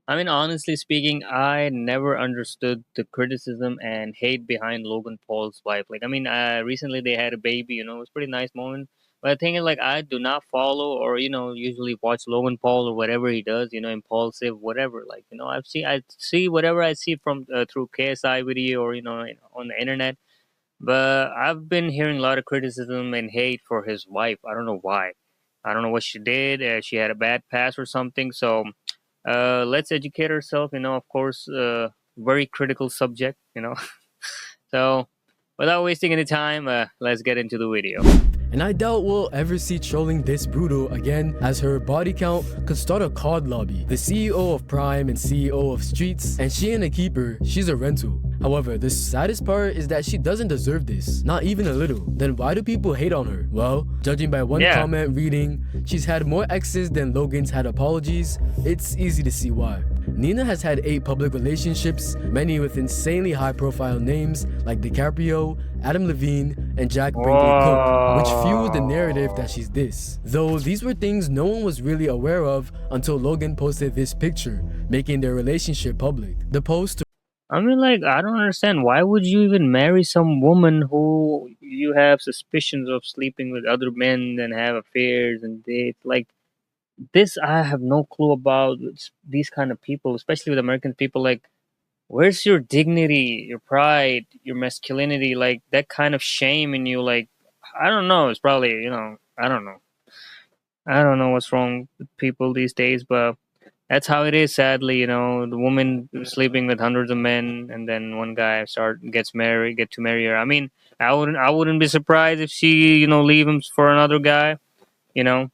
I mean, honestly speaking, I never understood the criticism and hate behind Logan Paul's wife. Like, I mean, recently they had a baby, it was a pretty nice moment. But the thing is, like, I do not follow or, usually watch Logan Paul or whatever he does, impulsive, whatever. Like, I see whatever I see from through KSI video or, on the internet. But I've been hearing a lot of criticism and hate for his wife. I don't know why. I don't know what she did. She had a bad past or something. So let's educate ourselves. Of course, very critical subject. So without wasting any time, let's get into the video. And I doubt we'll ever see trolling this brutal again, as her body count could start a COD lobby. The CEO of Prime and CEO of Streets, and she ain't a keeper, she's a rental. However, the saddest part is that she doesn't deserve this, not even a little. Then why do people hate on her? Well, judging by one comment reading, she's had more exes than Logan's had apologies, it's easy to see why. Nina has had 8 public relationships, many with insanely high-profile names like DiCaprio, Adam Levine, and Jack Brinkley Cook, which fueled the narrative that she's this. Though these were things no one was really aware of until Logan posted this picture, making their relationship public. The post I mean, like, I don't understand. Why would you even marry some woman who you have suspicions of sleeping with other men and have affairs and dates? Like, this, I have no clue about these kind of people, especially with American people. Like, where's your dignity, your pride, your masculinity? Like, that kind of shame in you. Like, I don't know. It's probably, I don't know. I don't know what's wrong with people these days, but that's how it is. Sadly, the woman sleeping with hundreds of men, and then one guy get to marry her. I mean, I wouldn't be surprised if she, leave him for another guy. You know,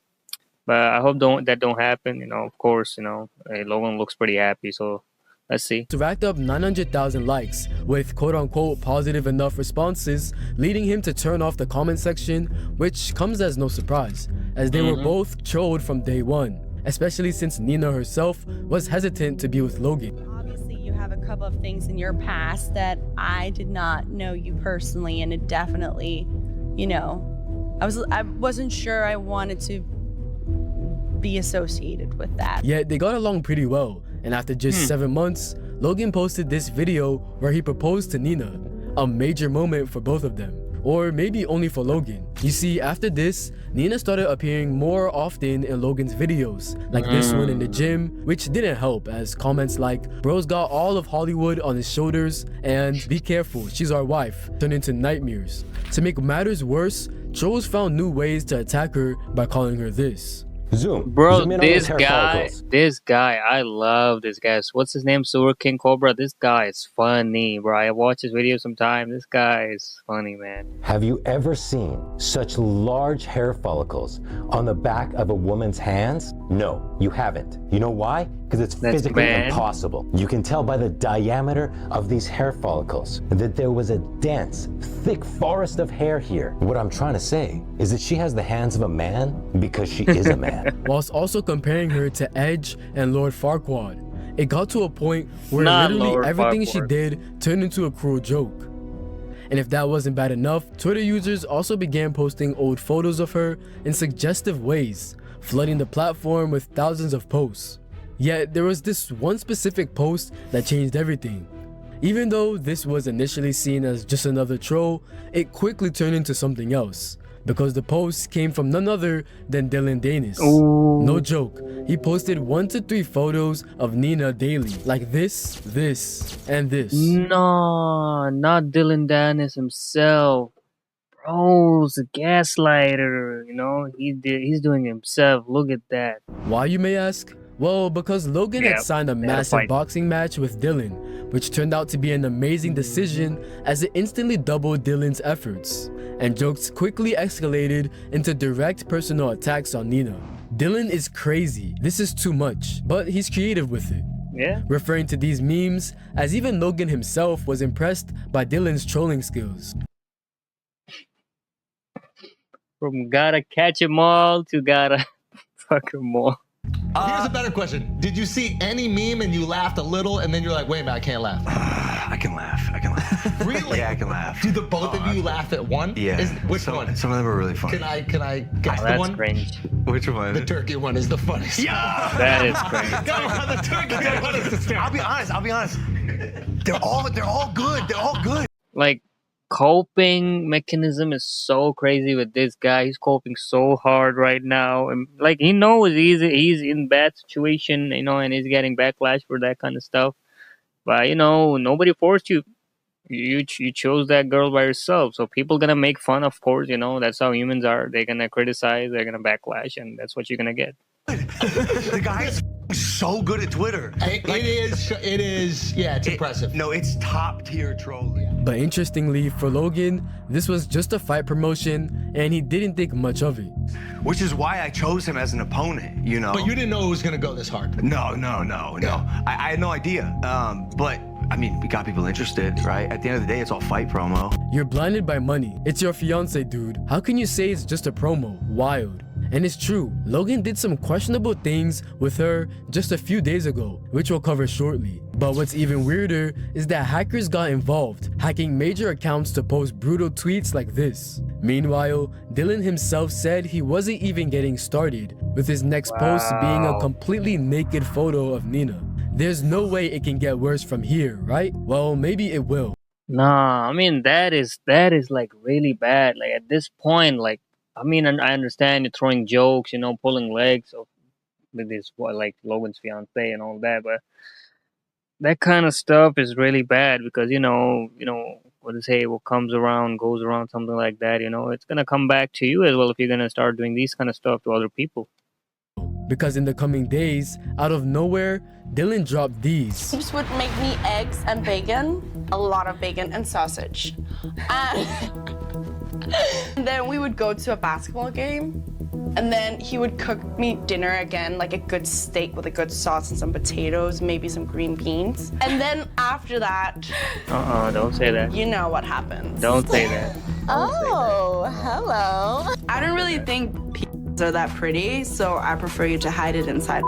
but I hope don't happen. Of course, Logan looks pretty happy, so let's see. racked up 900,000 likes, with quote-unquote positive enough responses, leading him to turn off the comment section, which comes as no surprise, as they were both trolled from day one, especially since Nina herself was hesitant to be with Logan. Obviously, you have a couple of things in your past that I did not know you personally, and it definitely, I wasn't sure I wanted to be associated with that. Yet they got along pretty well, and after just 7 months, Logan posted this video where he proposed to Nina, a major moment for both of them. Or maybe only for Logan. You see, after this, Nina started appearing more often in Logan's videos, like this one in the gym, which didn't help, as comments like, "Bro's got all of Hollywood on his shoulders," and "Be careful, she's our wife," turned into nightmares. To make matters worse, trolls found new ways to attack her by calling her this. Bro, this guy, I love this guy. What's his name? Sewer King Cobra. This guy is funny, bro. I watch his videos sometimes. This guy is funny, man. Have you ever seen such large hair follicles on the back of a woman's hands? No, you haven't. You know why? Because it's physically impossible. You can tell by the diameter of these hair follicles that there was a dense, thick forest of hair here. What I'm trying to say is that she has the hands of a man because she is a man. Whilst also comparing her to Edge and Lord Farquaad. It got to a point where literally everything she did turned into a cruel joke. And if that wasn't bad enough, Twitter users also began posting old photos of her in suggestive ways, flooding the platform with thousands of posts. Yet there was this one specific post that changed everything. Even though this was initially seen as just another troll, it quickly turned into something else, because the post came from none other than Dylan Danis. No joke, he posted 1 to 3 photos of Nina daily, like this, and this. No, not Dylan Danis himself. Bro's a gaslighter, he's doing it himself. Look at that. Why, you may ask? Well, because Logan had signed a massive boxing match with Dylan, which turned out to be an amazing decision as it instantly doubled Dylan's efforts, and jokes quickly escalated into direct personal attacks on Nina. Dylan is crazy, this is too much, but he's creative with it. Referring to these memes as even Logan himself was impressed by Dylan's trolling skills. From gotta catch 'em all to gotta fuck 'em all. Here's a better question. Did you see any meme and you laughed a little and then you're like, wait a minute, I can't laugh? I can laugh. Really? Yeah, I can laugh. Do the both of you laugh at one? Yeah. Which one? Some of them are really funny. Can I guess the That's one? cringe. Which one? The turkey one is the funniest. Yeah! That is cringe. Come on, the turkey one is hysterical. I'll be honest. They're all good. They're all good. Like, coping mechanism is so crazy with this guy. He's coping so hard right now, and like he knows he's in bad situation, and he's getting backlash for that kind of stuff. But nobody forced you. You chose that girl by yourself. So people gonna make fun, of course. That's how humans are. They're gonna criticize. They're gonna backlash, and that's what you're gonna get. The guy's so good at Twitter. It is. Yeah, it's impressive. No, it's top tier trolling. But interestingly, for Logan, this was just a fight promotion, and he didn't think much of it. Which is why I chose him as an opponent, But you didn't know it was gonna go this hard. No. I had no idea. But I mean, we got people interested, right? At the end of the day, it's all fight promo. You're blinded by money. It's your fiance, dude. How can you say it's just a promo? Wild. And it's true, Logan did some questionable things with her just a few days ago, which we'll cover shortly. But what's even weirder is that hackers got involved, hacking major accounts to post brutal tweets like this. Meanwhile, Dylan himself said he wasn't even getting started, with his next post being a completely naked photo of Nina. There's no way it can get worse from here, right? Well, maybe it will. Nah, I mean that is like really bad. Like at this point, like and I understand you're throwing jokes, pulling legs with this like Logan's fiance and all that, but that kind of stuff is really bad because what to say, what comes around goes around, something like that. It's gonna come back to you as well if you're gonna start doing these kind of stuff to other people. Because in the coming days, out of nowhere, Dylan dropped these. He would make me eggs and bacon, a lot of bacon and sausage. And then we would go to a basketball game, and then he would cook me dinner again, like a good steak with a good sauce and some potatoes, maybe some green beans. And then after that, Don't say that. you know what happens. Don't say that. Oh, hello. I don't really think are that pretty, so I prefer you to hide it inside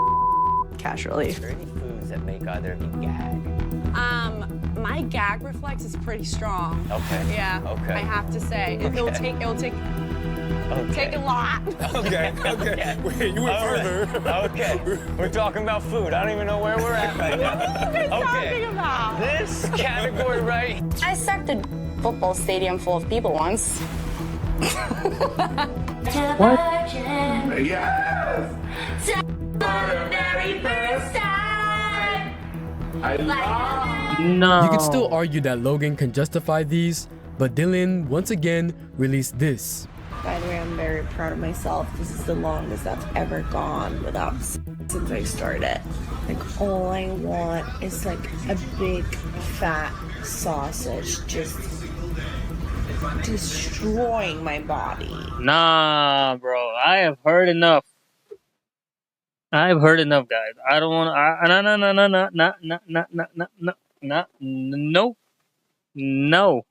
casually. Are there any foods that make either of you gag? My gag reflex is pretty strong. Okay. Yeah. Okay. I have to say, it'll take a lot. Okay. Wait, you went further. Okay. We're talking about food. I don't even know where we're at right now. What are you guys talking about? This category right. I sucked a football stadium full of people once. What? Yes! For the very first time. I love No. You could still argue that Logan can justify these, but Dylan once again released this. By the way, I'm very proud of myself. This is the longest I've ever gone without since I started. Like, all I want is like a big fat sausage just destroying my body. Nah, bro. I have heard enough. I've heard enough, guys. I don't want to. No.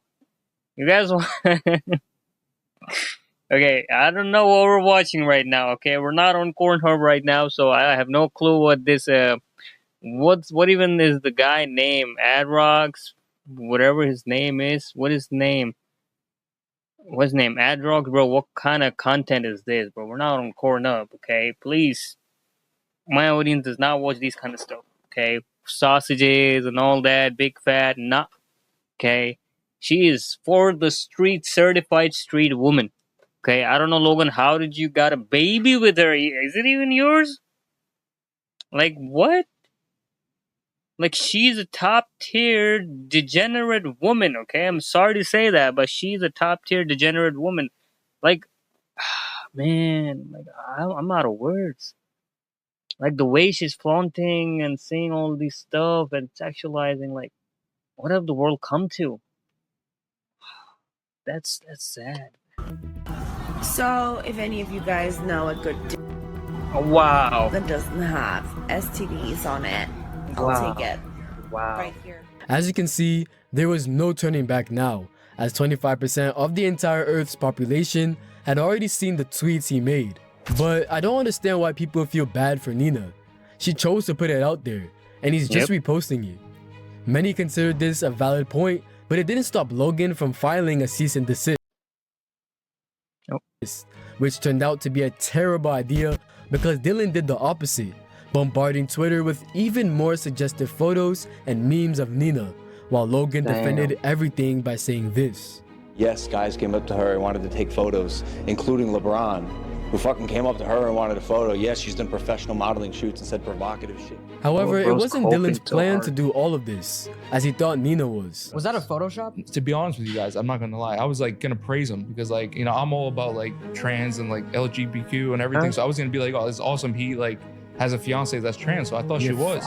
You guys want. Okay, I don't know what we're watching right now. Okay, we're not on Cornhub right now, so I have no clue what this. What even is the guy name? Adrox, whatever his name is. What is his name? What's his name? Adrox, bro. What kind of content is this, bro? We're not on Cornhub, okay? Please, my audience does not watch these kind of stuff, okay? Sausages and all that, big fat, not okay. She is for the street, certified street woman. Okay, I don't know, Logan. How did you got a baby with her? Is it even yours? Like what? Like she's a top tier degenerate woman. Okay, I'm sorry to say that, but she's a top tier degenerate woman. Like, man, like I'm out of words. Like the way she's flaunting and saying all this stuff and sexualizing, like, what have the world come to? That's sad. So, if any of you guys know a good Oh, wow. that doesn't have STDs on it, I'll Wow. take it. Wow. Right here. As you can see, there was no turning back now, as 25% of the entire Earth's population had already seen the tweets he made. But I don't understand why people feel bad for Nina. She chose to put it out there, and he's just reposting it. Many considered this a valid point, but it didn't stop Logan from filing a cease and desist, which turned out to be a terrible idea because Dylan did the opposite, bombarding Twitter with even more suggestive photos and memes of Nina, while Logan defended everything by saying this. Yes, guys came up to her and wanted to take photos, including LeBron, who fucking came up to her and wanted a photo. Yes, she's done professional modeling shoots and said provocative shit. However, it wasn't Dylan's plan to do all of this, as he thought Nina was. Was that a Photoshop? To be honest with you guys, I'm not gonna lie. I was like gonna praise him because like, you know, I'm all about like trans and like LGBTQ and everything. So I was gonna be like, oh, it's awesome. He like has a fiance that's trans. So I thought she was.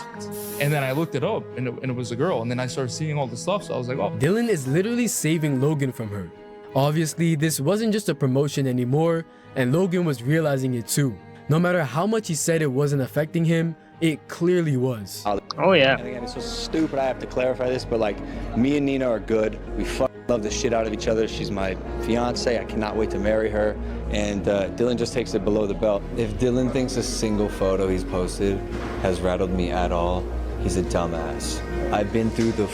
And then I looked it up and it was a girl. And then I started seeing all the stuff. So I was like, oh. Dylan is literally saving Logan from her. Obviously, this wasn't just a promotion anymore, and Logan was realizing it too. No matter how much he said it wasn't affecting him, it clearly was. Oh yeah. And again, it's so stupid I have to clarify this, but like, me and Nina are good. We love the shit out of each other. She's my fiance. I cannot wait to marry her. And Dylan just takes it below the belt. If Dylan thinks a single photo he's posted has rattled me at all, he's a dumbass. I've been through the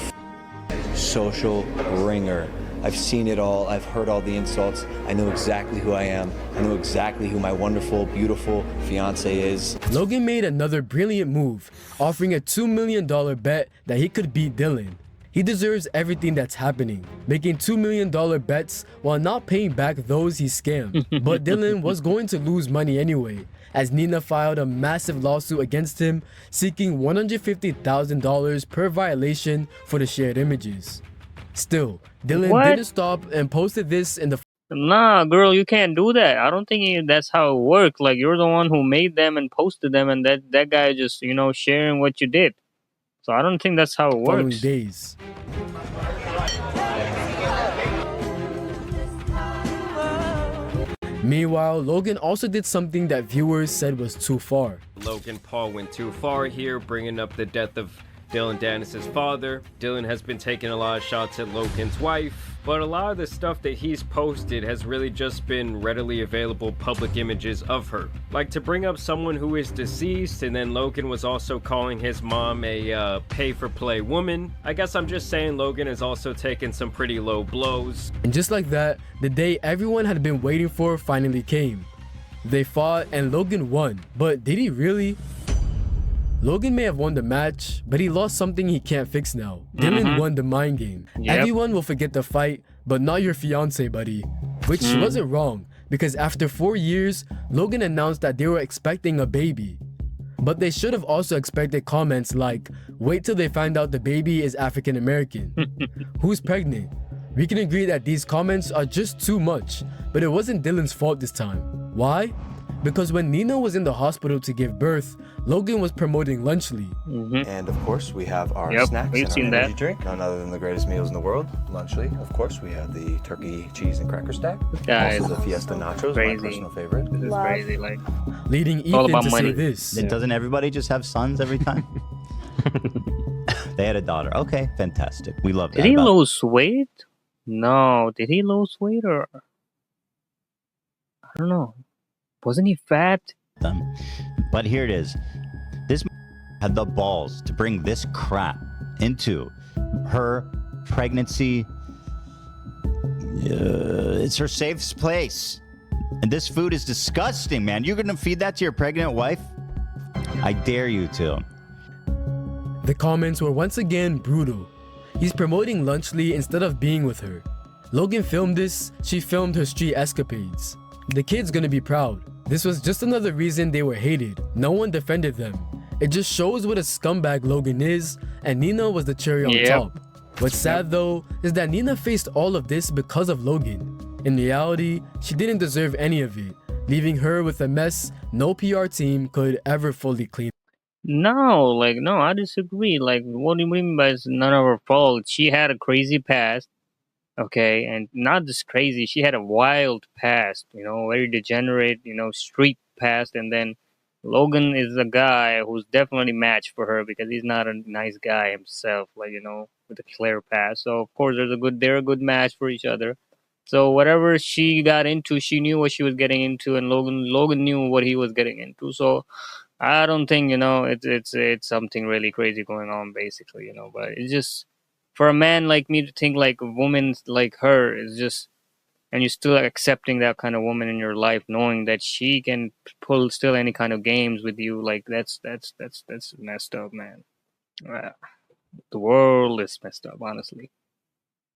social ringer. I've seen it all. I've heard all the insults. I know exactly who I am. I know exactly who my wonderful, beautiful fiance is. Logan made another brilliant move, offering a $2 million bet that he could beat Dylan. He deserves everything that's happening, making $2 million bets while not paying back those he scammed. But Dylan was going to lose money anyway, as Nina filed a massive lawsuit against him, seeking $150,000 per violation for the shared images. Still, Dylan didn't stop and posted this in the... Nah, girl, you can't do that. I don't think that's how it works. Like, you're the one who made them and posted them, and that guy just, you know, sharing what you did. So I don't think that's how it following works. days. Meanwhile, Logan also did something that viewers said was too far. Logan Paul went too far here, bringing up the death of Dylan Dennis's father. Dylan has been taking a lot of shots at Logan's wife, but a lot of the stuff that he's posted has really just been readily available public images of her. Like to bring up someone who is deceased, and then Logan was also calling his mom a pay-for-play woman. I guess I'm just saying Logan has also taken some pretty low blows. And just like that, the day everyone had been waiting for finally came. They fought and Logan won, but did he really? Logan may have won the match, but he lost something he can't fix now. Dylan won the mind game. Everyone will forget the fight, but not your fiance, buddy. Which wasn't wrong, because after 4 years, Logan announced that they were expecting a baby. But they should have also expected comments like, wait till they find out the baby is African American. Who's pregnant? We can agree that these comments are just too much, but it wasn't Dylan's fault this time. Why? Because when Nina was in the hospital to give birth, Logan was promoting Lunchly. And of course, we have our snacks we've and seen our energy that. drink. None other than the greatest meals in the world, Lunchly. Of course, we have the turkey, cheese, and cracker stack. Guys, Also the Fiesta Nachos, crazy. my personal favorite. This is crazy, like, Leading all Ethan about to money. say this. Then doesn't everybody just have sons every time? They had a daughter. Okay, fantastic. We love that. Did he about- lose weight? No, did he lose weight or... I don't know. Wasn't he fat? them. But here it is. This had the balls to bring this crap into her pregnancy. It's her safe place. And this food is disgusting, man. You're going to feed that to your pregnant wife? I dare you to. The comments were once again brutal. He's promoting Lunchly instead of being with her. Logan filmed this, she filmed her street escapades. The kid's gonna be proud. This was just another reason they were hated. No one defended them. It just shows what a scumbag Logan is, and Nina was the cherry on top. What's sad though, is that Nina faced all of this because of Logan. In reality, she didn't deserve any of it, leaving her with a mess no PR team could ever fully clean. No, like, no, I disagree. Like, what do you mean by it's none of her fault? She had a crazy past, okay, and not just crazy, she had a wild past, you know, very degenerate, you know, street past, and then Logan is a guy who's definitely matched for her because he's not a nice guy himself, like, you know, with a clear past. So, of course, they're a good match for each other. So whatever she got into, she knew what she was getting into, and Logan knew what he was getting into. So I don't think, it's something really crazy going on, basically, But it's just for a man like me to think like a woman like her is just, and you're still accepting that kind of woman in your life, knowing that she can pull still any kind of games with you, like that's messed up, man. The world is messed up, honestly.